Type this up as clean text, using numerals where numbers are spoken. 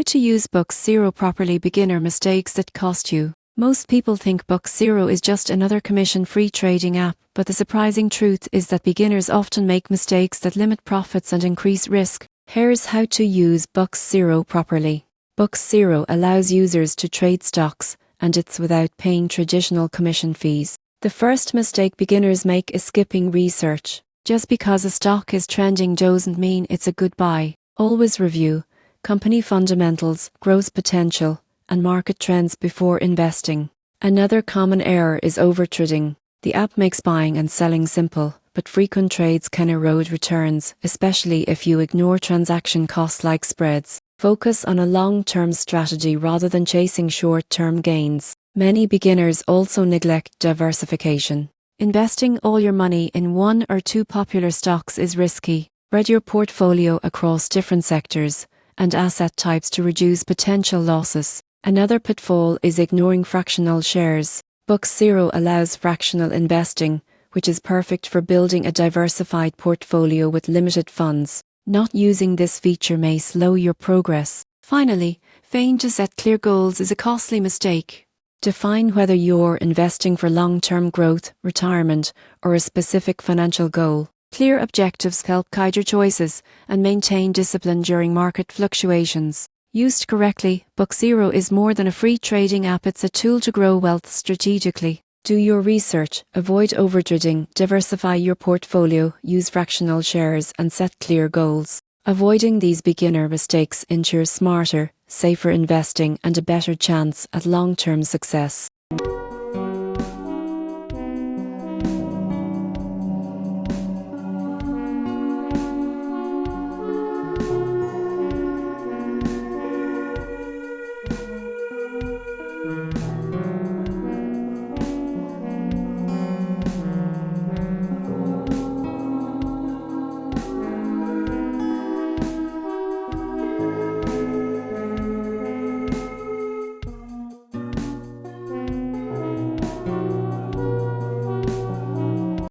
How to use BUX Zero properly. Beginner mistakes that cost you. Most people think BUX Zero is just another commission-free trading app, but the surprising truth is that beginners often make mistakes that limit profits and increase risk. Here's how to use BUX Zero properly. BUX Zero allows users to trade stocks, and it's without paying traditional commission fees. The first mistake beginners make is skipping research. Just because a stock is trending doesn't mean it's a good buy. Always review company fundamentals, growth potential, and market trends before investing. Another common error is overtrading. The app makes buying and selling simple, but frequent trades can erode returns, especially if you ignore transaction costs like spreads. Focus on a long-term strategy rather than chasing short-term gains. Many beginners also neglect diversification. Investing all your money in one or two popular stocks is risky. Spread your portfolio across different sectors and asset types to reduce potential losses. Another pitfall is ignoring fractional shares. BUX Zero allows fractional investing, which is perfect for building a diversified portfolio with limited funds. Not using this feature may slow your progress. Finally, failing to set clear goals is a costly mistake. Define whether you're investing for long-term growth, retirement, or a specific financial goal. Clear objectives help guide your choices and maintain discipline during market fluctuations. Used correctly, BUX Zero is more than a free trading app. It's a tool to grow wealth strategically. Do your research, avoid overtrading, diversify your portfolio, use fractional shares, and set clear goals. Avoiding these beginner mistakes ensures smarter, safer investing and a better chance at long-term success.